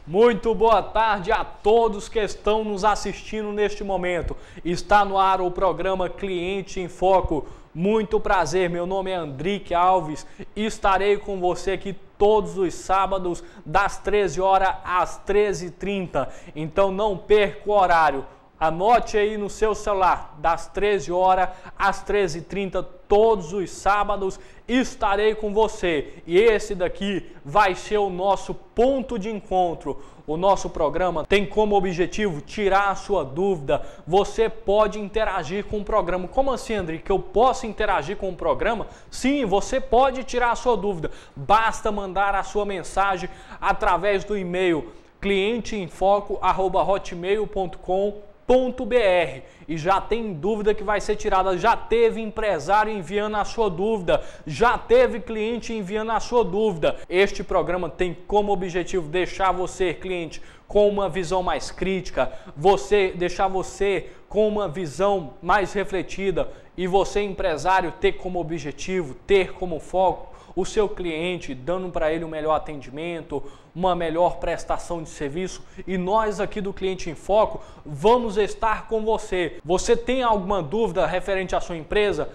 Muito boa tarde a todos que estão nos assistindo neste momento. Está no ar o programa Cliente em Foco. Muito prazer, meu nome é Andrique Alves e estarei com você aqui todos os sábados das 13 horas às 13h30. Então não perca o horário. Anote aí no seu celular, das 13 horas às 13h30, todos os sábados, estarei com você. E esse daqui vai ser o nosso ponto de encontro. O nosso programa tem como objetivo tirar a sua dúvida. Você pode interagir com o programa. Como assim, André? Que eu posso interagir com o programa? Sim, você pode tirar a sua dúvida. Basta mandar a sua mensagem através do e-mail clienteenfoco@hotmail.com.br e já tem dúvida que vai ser tirada, já teve empresário enviando a sua dúvida, já teve cliente enviando a sua dúvida. Este programa tem como objetivo deixar você, cliente, com uma visão mais crítica, deixar você com uma visão mais refletida e você, empresário, ter como objetivo, ter como foco o seu cliente, dando para ele um melhor atendimento, uma melhor prestação de serviço, e nós aqui do Cliente em Foco vamos estar com você. Você tem alguma dúvida referente à sua empresa,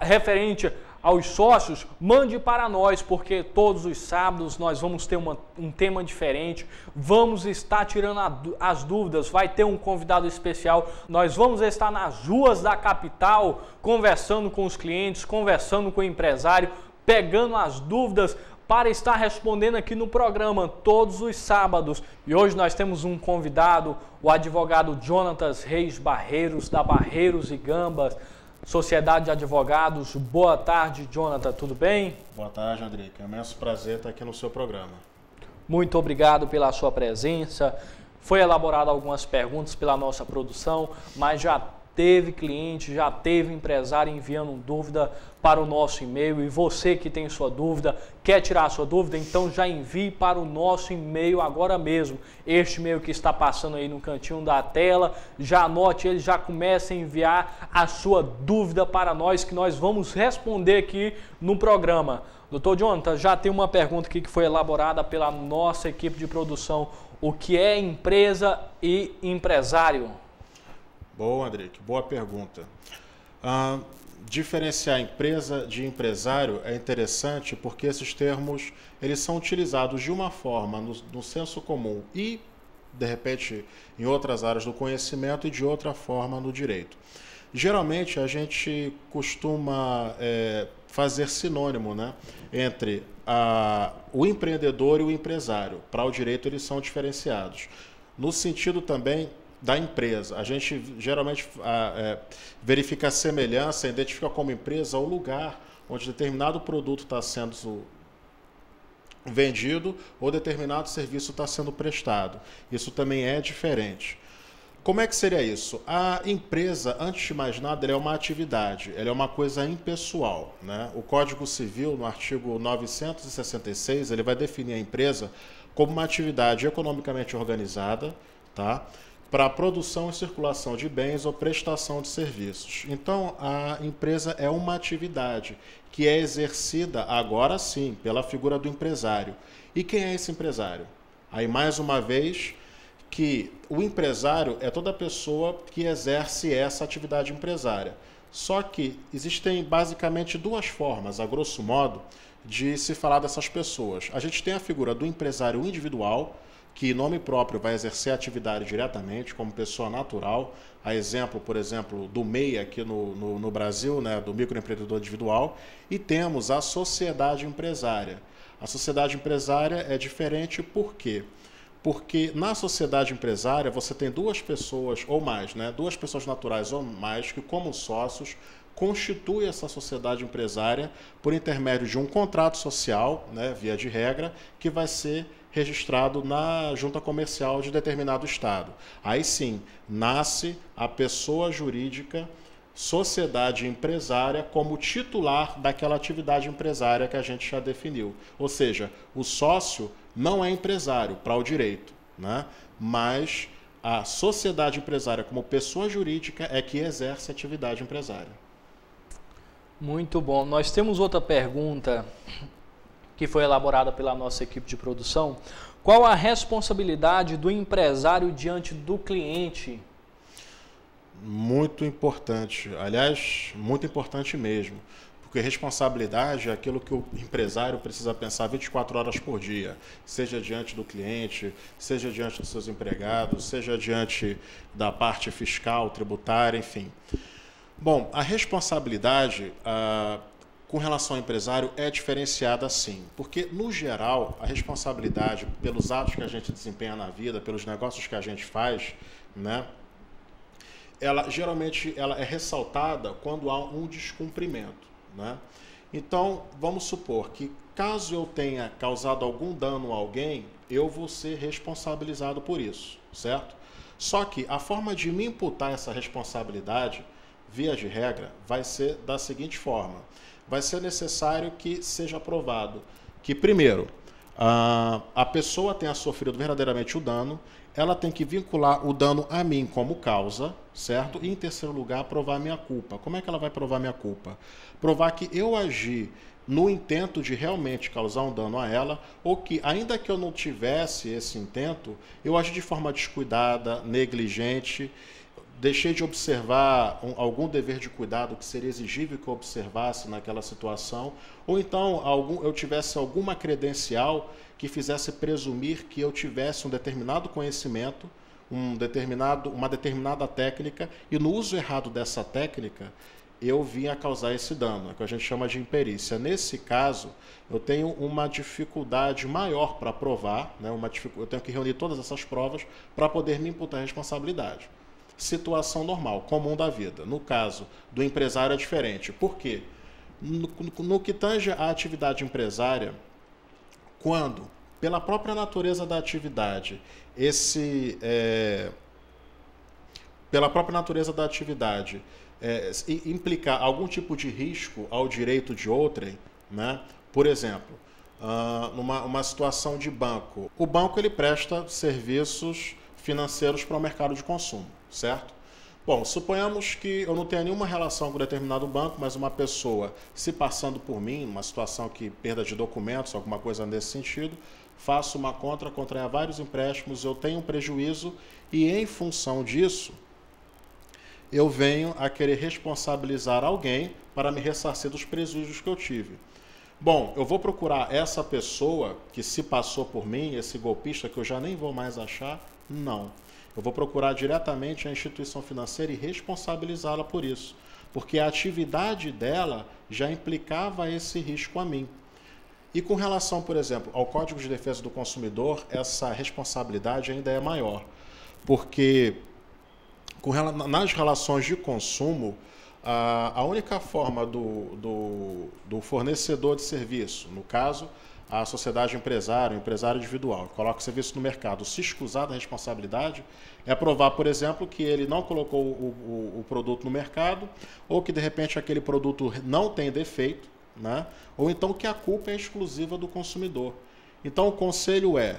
referente aos sócios? Mande para nós, porque todos os sábados nós vamos ter um tema diferente, vamos estar tirando as dúvidas, vai ter um convidado especial, nós vamos estar nas ruas da capital, conversando com os clientes, conversando com o empresário, pegando as dúvidas para estar respondendo aqui no programa todos os sábados. E hoje nós temos um convidado, o advogado Jonatas Reis Barreiros, da Barreiros e Gambas, Sociedade de Advogados. Boa tarde, Jonatas, tudo bem? Boa tarde, Andrique. É um imenso prazer estar aqui no seu programa. Muito obrigado pela sua presença. Foi elaborado algumas perguntas pela nossa produção, mas já teve cliente, já teve empresário enviando dúvida para o nosso e-mail, e você que tem sua dúvida, quer tirar a sua dúvida, então já envie para o nosso e-mail agora mesmo. Este e-mail que está passando aí no cantinho da tela, já anote ele, já comece a enviar a sua dúvida para nós, que nós vamos responder aqui no programa. Doutor Jonathan, já tem uma pergunta aqui que foi elaborada pela nossa equipe de produção. O que é empresa e empresário? Boa, Andrique. Boa pergunta. Diferenciar empresa de empresário é interessante porque esses termos eles são utilizados de uma forma no senso comum e, de repente, em outras áreas do conhecimento e de outra forma no direito. Geralmente, a gente costuma fazer sinônimo, né, entre o empreendedor e o empresário. Para o direito, eles são diferenciados. No sentido também da empresa, a gente geralmente verifica a semelhança, identifica como empresa o lugar onde determinado produto está sendo vendido ou determinado serviço está sendo prestado. Isso também é diferente. Como é que seria isso? A empresa, antes de mais nada, ela é uma atividade, ela é uma coisa impessoal, né? O Código Civil, no artigo 966, ele vai definir a empresa como uma atividade economicamente organizada, tá? Para a produção e circulação de bens ou prestação de serviços. Então, a empresa é uma atividade que é exercida, agora sim, pela figura do empresário. E quem é esse empresário? Aí, mais uma vez, que o empresário é toda pessoa que exerce essa atividade empresária. Só que existem basicamente duas formas, a grosso modo, de se falar dessas pessoas. A gente tem a figura do empresário individual, que em nome próprio vai exercer a atividade diretamente como pessoa natural, a exemplo, por exemplo, do MEI aqui no Brasil, né, do microempreendedor individual, e temos a sociedade empresária. A sociedade empresária é diferente por quê? Porque na sociedade empresária você tem duas pessoas ou mais, né, duas pessoas naturais ou mais que, como sócios, constitui essa sociedade empresária por intermédio de um contrato social, né, via de regra, que vai ser registrado na junta comercial de determinado estado. Aí sim, nasce a pessoa jurídica, sociedade empresária, como titular daquela atividade empresária que a gente já definiu. Ou seja, o sócio não é empresário para o direito, né? Mas a sociedade empresária como pessoa jurídica é que exerce a atividade empresária. Muito bom. Nós temos outra pergunta que foi elaborada pela nossa equipe de produção. Qual a responsabilidade do empresário diante do cliente? Muito importante, aliás, muito importante mesmo, porque responsabilidade é aquilo que o empresário precisa pensar 24 horas por dia, seja diante do cliente, seja diante dos seus empregados, seja diante da parte fiscal, tributária, enfim. Bom, a responsabilidade com relação ao empresário é diferenciada sim, porque, no geral, a responsabilidade pelos atos que a gente desempenha na vida, pelos negócios que a gente faz, né? Geralmente ela é ressaltada quando há um descumprimento, né? Então, vamos supor que caso eu tenha causado algum dano a alguém, eu vou ser responsabilizado por isso, certo? Só que a forma de me imputar essa responsabilidade, via de regra, vai ser da seguinte forma. Vai ser necessário que seja provado que, primeiro, a pessoa tenha sofrido verdadeiramente o dano, ela tem que vincular o dano a mim como causa, certo? E, em terceiro lugar, provar minha culpa. Como é que ela vai provar minha culpa? Provar que eu agi no intento de realmente causar um dano a ela, ou que, ainda que eu não tivesse esse intento, eu agi de forma descuidada, negligente, deixei de observar algum dever de cuidado que seria exigível que eu observasse naquela situação, ou então eu tivesse alguma credencial que fizesse presumir que eu tivesse um determinado conhecimento, uma determinada técnica, e no uso errado dessa técnica, eu vinha a causar esse dano, é o que a gente chama de imperícia. Nesse caso, eu tenho uma dificuldade maior para provar, né? Eu tenho que reunir todas essas provas para poder me imputar a responsabilidade. Situação normal, comum da vida. No caso do empresário é diferente. Por quê? No que tange à atividade empresária, quando, pela própria natureza da atividade, implicar algum tipo de risco ao direito de outrem, né? Por exemplo, numa situação de banco. O banco ele presta serviços financeiros para o mercado de consumo, certo? Bom, suponhamos que eu não tenha nenhuma relação com determinado banco, mas uma pessoa se passando por mim, uma situação que perda de documentos, alguma coisa nesse sentido, faço uma contraia vários empréstimos, eu tenho um prejuízo e, em função disso, eu venho a querer responsabilizar alguém para me ressarcir dos prejuízos que eu tive. Bom, eu vou procurar essa pessoa que se passou por mim, esse golpista que eu já nem vou mais achar? Não. Eu vou procurar diretamente a instituição financeira e responsabilizá-la por isso, porque a atividade dela já implicava esse risco a mim. E com relação, por exemplo, ao Código de Defesa do Consumidor, essa responsabilidade ainda é maior, porque nas relações de consumo, a única forma do fornecedor de serviço, no caso, a sociedade empresária, o empresário individual, que coloca o serviço no mercado, se escusar da responsabilidade, é provar, por exemplo, que ele não colocou o produto no mercado, ou que, de repente, aquele produto não tem defeito, né? Ou então que a culpa é exclusiva do consumidor. Então, o conselho é,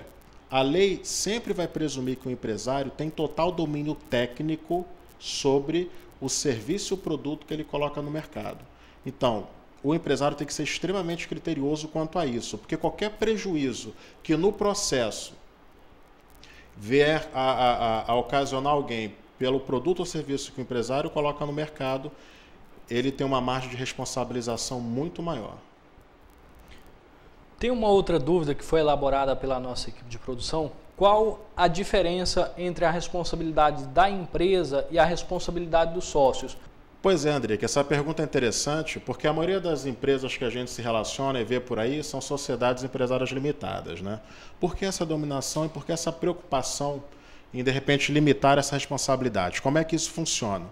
a lei sempre vai presumir que o empresário tem total domínio técnico sobre o serviço e o produto que ele coloca no mercado. Então, o empresário tem que ser extremamente criterioso quanto a isso, porque qualquer prejuízo que no processo vier a ocasionar alguém pelo produto ou serviço que o empresário coloca no mercado, ele tem uma margem de responsabilização muito maior. Tem uma outra dúvida que foi elaborada pela nossa equipe de produção. Qual a diferença entre a responsabilidade da empresa e a responsabilidade dos sócios? Pois é, André, que essa pergunta é interessante, porque a maioria das empresas que a gente se relaciona e vê por aí são sociedades empresárias limitadas, né? Por que essa dominação e por que essa preocupação em, de repente, limitar essa responsabilidade? Como é que isso funciona?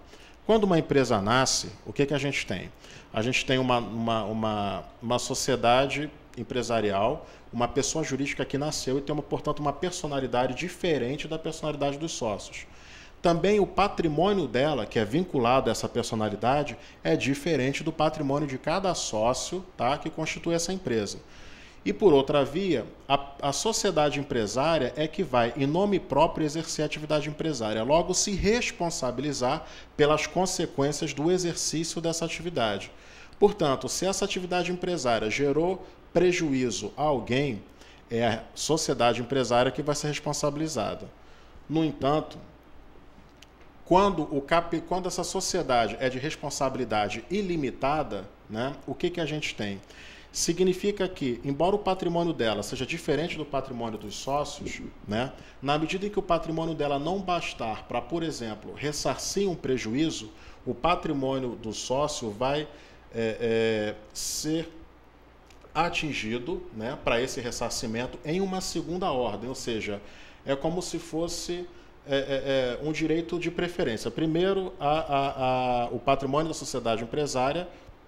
Quando uma empresa nasce, o que a gente tem? A gente tem uma sociedade empresarial, uma pessoa jurídica que nasceu e tem, portanto, uma personalidade diferente da personalidade dos sócios. Também o patrimônio dela, que é vinculado a essa personalidade, é diferente do patrimônio de cada sócio, tá, que constitui essa empresa. E, por outra via, a sociedade empresária é que vai, em nome próprio, exercer a atividade empresária, logo se responsabilizar pelas consequências do exercício dessa atividade. Portanto, se essa atividade empresária gerou prejuízo a alguém, é a sociedade empresária que vai ser responsabilizada. No entanto, quando essa sociedade é de responsabilidade ilimitada, né, o que a gente tem? Significa que, embora o patrimônio dela seja diferente do patrimônio dos sócios, né, na medida em que o patrimônio dela não bastar para, por exemplo, ressarcir um prejuízo, o patrimônio do sócio vai ser atingido, né, para esse ressarcimento em uma segunda ordem, ou seja, é como se fosse um direito de preferência. Primeiro, o patrimônio da sociedade empresária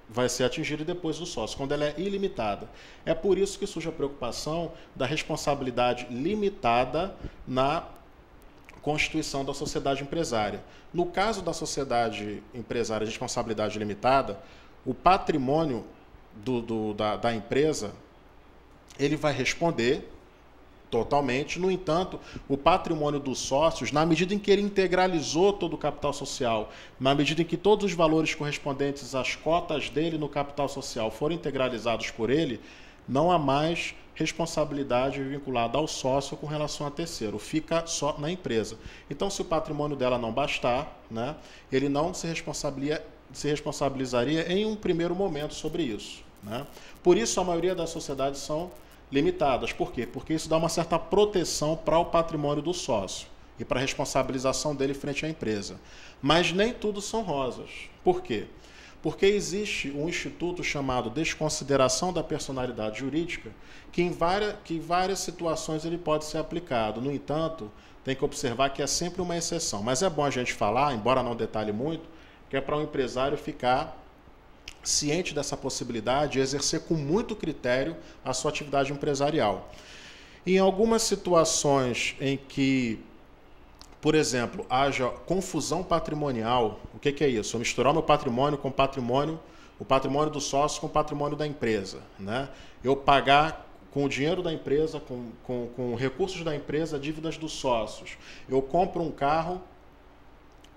vai ser atingido e depois do sócio, quando ela é ilimitada. É por isso que surge a preocupação da responsabilidade limitada na constituição da sociedade empresária. No caso da sociedade empresária de responsabilidade limitada, o patrimônio da empresa ele vai responder totalmente. No entanto, o patrimônio dos sócios, na medida em que ele integralizou todo o capital social, na medida em que todos os valores correspondentes às cotas dele no capital social foram integralizados por ele, não há mais responsabilidade vinculada ao sócio com relação a terceiro, fica só na empresa. Então, se o patrimônio dela não bastar, né, ele não se responsabilizaria em um primeiro momento sobre isso, né? Por isso, a maioria das sociedades são limitadas. Por quê? Porque isso dá uma certa proteção para o patrimônio do sócio e para a responsabilização dele frente à empresa. Mas nem tudo são rosas. Por quê? Porque existe um instituto chamado desconsideração da personalidade jurídica que em várias situações ele pode ser aplicado. No entanto, tem que observar que é sempre uma exceção. Mas é bom a gente falar, embora não detalhe muito, que é para um empresário ficar ciente dessa possibilidade e exercer com muito critério a sua atividade empresarial. Em algumas situações em que, por exemplo, haja confusão patrimonial, o que é isso? Eu misturar meu patrimônio com o patrimônio do sócio com o patrimônio da empresa, né? Eu pagar com o dinheiro da empresa, com recursos da empresa, dívidas dos sócios. Eu compro um carro.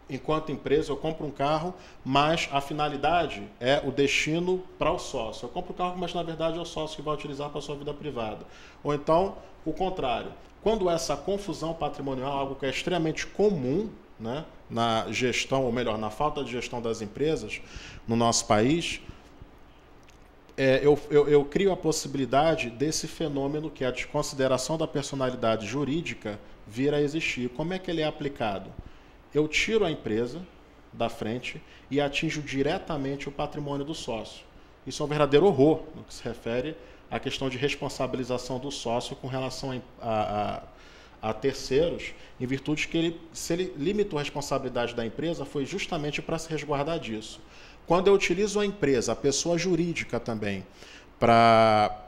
Enquanto empresa, eu compro um carro, mas a finalidade é o destino para o sócio. Eu compro o carro, mas na verdade é o sócio que vai utilizar para a sua vida privada. Ou então, o contrário. Quando essa confusão patrimonial é algo que é extremamente comum, né, na gestão, ou melhor, na falta de gestão das empresas no nosso país, eu crio a possibilidade desse fenômeno que é a desconsideração da personalidade jurídica vir a existir. Como é que ele é aplicado? Eu tiro a empresa da frente e atinjo diretamente o patrimônio do sócio. Isso é um verdadeiro horror no que se refere à questão de responsabilização do sócio com relação a terceiros, em virtude que se ele limitou a responsabilidade da empresa, foi justamente para se resguardar disso. Quando eu utilizo a empresa, a pessoa jurídica também, para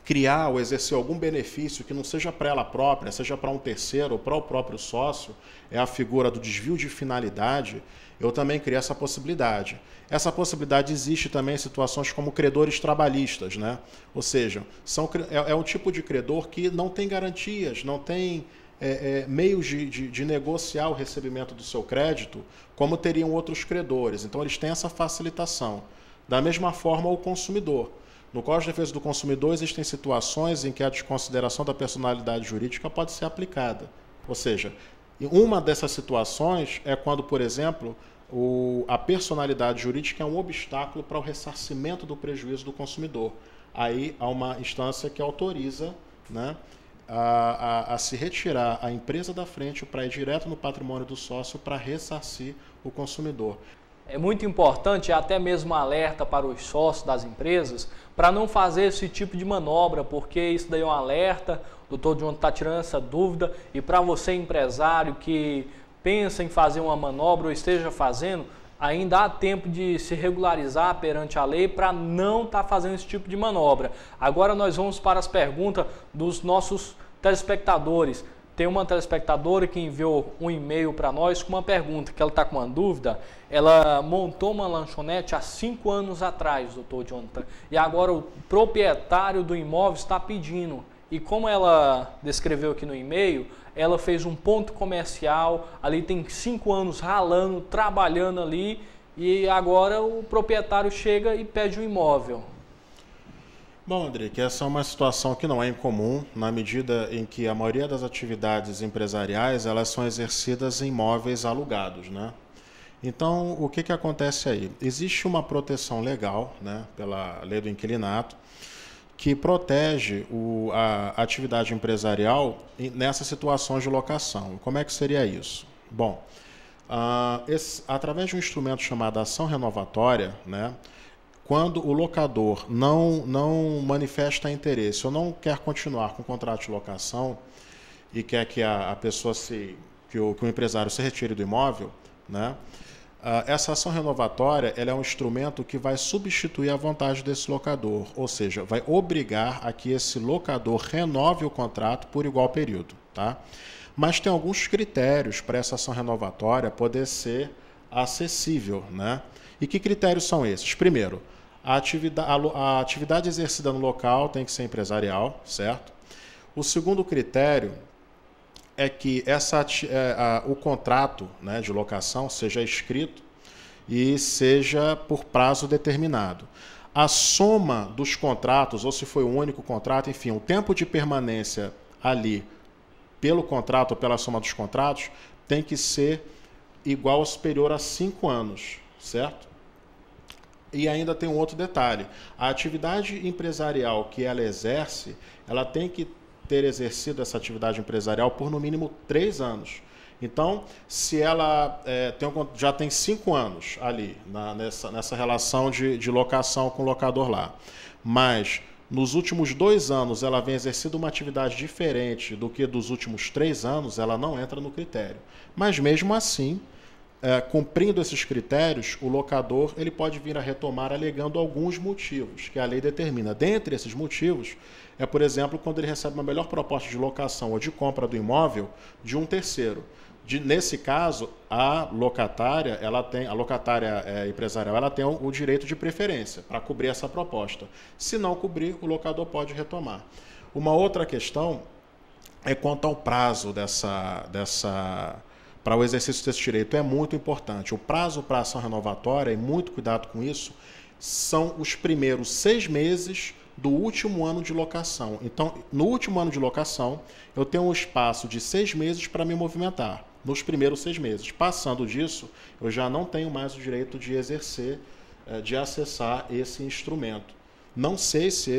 criar ou exercer algum benefício que não seja para ela própria, seja para um terceiro ou para o próprio sócio, é a figura do desvio de finalidade, eu também crio essa possibilidade. Essa possibilidade existe também em situações como credores trabalhistas, né? Ou seja, é um tipo de credor que não tem garantias, não tem meios de negociar o recebimento do seu crédito como teriam outros credores. Então, eles têm essa facilitação. Da mesma forma, o consumidor. No Código de Defesa do Consumidor existem situações em que a desconsideração da personalidade jurídica pode ser aplicada. Ou seja, uma dessas situações é quando, por exemplo, a personalidade jurídica é um obstáculo para o ressarcimento do prejuízo do consumidor. Aí há uma instância que autoriza, né, a se retirar a empresa da frente para ir direto no patrimônio do sócio para ressarcir o consumidor. É muito importante, até mesmo alerta para os sócios das empresas, para não fazer esse tipo de manobra, porque isso daí é um alerta, o Dr. John está tirando essa dúvida, e para você empresário que pensa em fazer uma manobra ou esteja fazendo, ainda há tempo de se regularizar perante a lei para não estar fazendo esse tipo de manobra. Agora nós vamos para as perguntas dos nossos telespectadores. Tem uma telespectadora que enviou um e-mail para nós com uma pergunta, que ela está com uma dúvida. Ela montou uma lanchonete há 5 anos atrás, doutor Jonathan, e agora o proprietário do imóvel está pedindo. E como ela descreveu aqui no e-mail, ela fez um ponto comercial, ali tem 5 anos ralando, trabalhando ali, e agora o proprietário chega e pede o imóvel. Bom, André, que essa é uma situação que não é incomum, na medida em que a maioria das atividades empresariais elas são exercidas em imóveis alugados, né? Então, o que acontece aí? Existe uma proteção legal, né, pela lei do inquilinato, que protege a atividade empresarial nessas situações de locação. Como é que seria isso? Bom, através de um instrumento chamado ação renovatória, né, quando o locador não manifesta interesse ou não quer continuar com o contrato de locação e quer que a pessoa que o empresário se retire do imóvel, né, essa ação renovatória ela é um instrumento que vai substituir a vontade desse locador, ou seja, vai obrigar a que esse locador renove o contrato por igual período, tá? Mas tem alguns critérios para essa ação renovatória poder ser acessível, né? E que critérios são esses? Primeiro, a atividade exercida no local tem que ser empresarial, certo? O segundo critério é que o contrato, né, de locação seja escrito e seja por prazo determinado. A soma dos contratos, ou se foi um único contrato, enfim, o tempo de permanência ali pelo contrato ou pela soma dos contratos tem que ser igual ou superior a 5 anos, certo? E ainda tem um outro detalhe. A atividade empresarial que ela exerce, ela tem que ter exercido essa atividade empresarial por no mínimo 3 anos. Então, se ela já tem 5 anos ali nessa relação de locação com o locador lá, mas nos últimos 2 anos ela vem exercendo uma atividade diferente do que dos últimos 3 anos, ela não entra no critério. Mas mesmo assim, cumprindo esses critérios, o locador ele pode vir a retomar alegando alguns motivos que a lei determina. Dentre esses motivos, por exemplo, quando ele recebe uma melhor proposta de locação ou de compra do imóvel de um terceiro. Nesse caso, a locatária empresarial ela tem o direito de preferência para cobrir essa proposta. Se não cobrir, o locador pode retomar. Uma outra questão é quanto ao prazo para o exercício desse direito. É muito importante. O prazo para a ação renovatória, e muito cuidado com isso, são os primeiros 6 meses do último ano de locação. Então, no último ano de locação, eu tenho um espaço de 6 meses para me movimentar. Nos primeiros 6 meses. Passando disso, eu já não tenho mais o direito de exercer, de acessar esse instrumento. Não sei se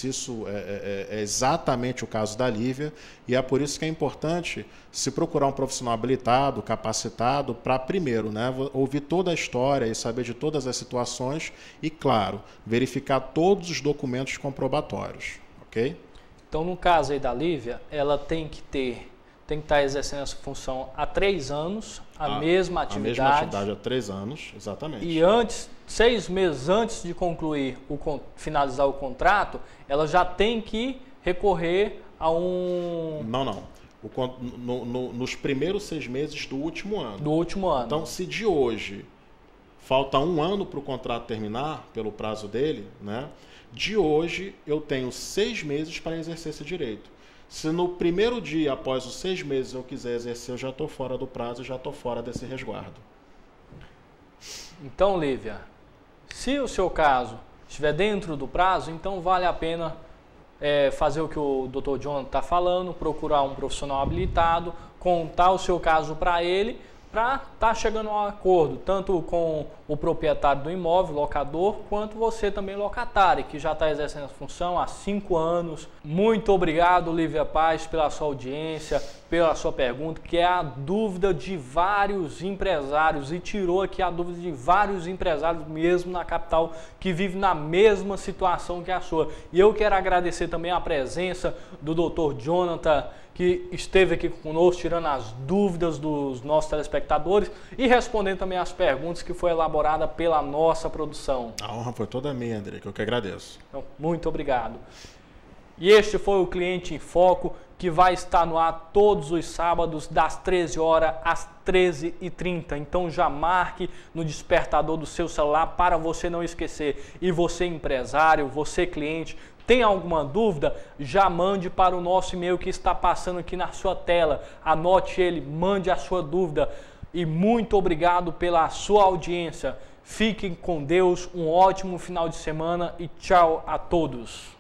isso é exatamente o caso da Lívia, e é por isso que é importante se procurar um profissional habilitado, capacitado, para primeiro, né, ouvir toda a história e saber de todas as situações e, claro, verificar todos os documentos comprobatórios. Ok? Então, no caso aí da Lívia, ela tem que estar exercendo essa função há 3 anos, a mesma atividade. A mesma atividade há 3 anos, exatamente. E 6 meses antes de concluir, finalizar o contrato, ela já tem que recorrer a um... Não. Nos primeiros 6 meses do último ano. Do último ano. Então, se de hoje falta 1 ano para o contrato terminar, pelo prazo dele, né? De hoje eu tenho 6 meses para exercer esse direito. Se no primeiro dia, após os 6 meses, eu quiser exercer, eu já estou fora do prazo, já estou fora desse resguardo. Então, Lívia, se o seu caso estiver dentro do prazo, então vale a pena fazer o que o Dr. John está falando, procurar um profissional habilitado, contar o seu caso para ele, para estar chegando a um acordo, tanto com o proprietário do imóvel, locador, quanto você também, locatário, que já está exercendo essa função há 5 anos. Muito obrigado, Lívia Paz, pela sua audiência, pela sua pergunta, que é a dúvida de vários empresários, e tirou aqui a dúvida de vários empresários mesmo na capital, que vivem na mesma situação que a sua. E eu quero agradecer também a presença do Dr. Jonathan, que esteve aqui conosco, tirando as dúvidas dos nossos telespectadores e respondendo também as perguntas que foi elaborada pela nossa produção. A honra foi toda minha, André, que eu que agradeço. Então, muito obrigado. E este foi o Cliente em Foco, que vai estar no ar todos os sábados, das 13 horas às 13h30. Então já marque no despertador do seu celular para você não esquecer. E você, empresário, você, cliente, tem alguma dúvida? Já mande para o nosso e-mail que está passando aqui na sua tela. Anote ele, mande a sua dúvida. E muito obrigado pela sua audiência. Fiquem com Deus, um ótimo final de semana e tchau a todos.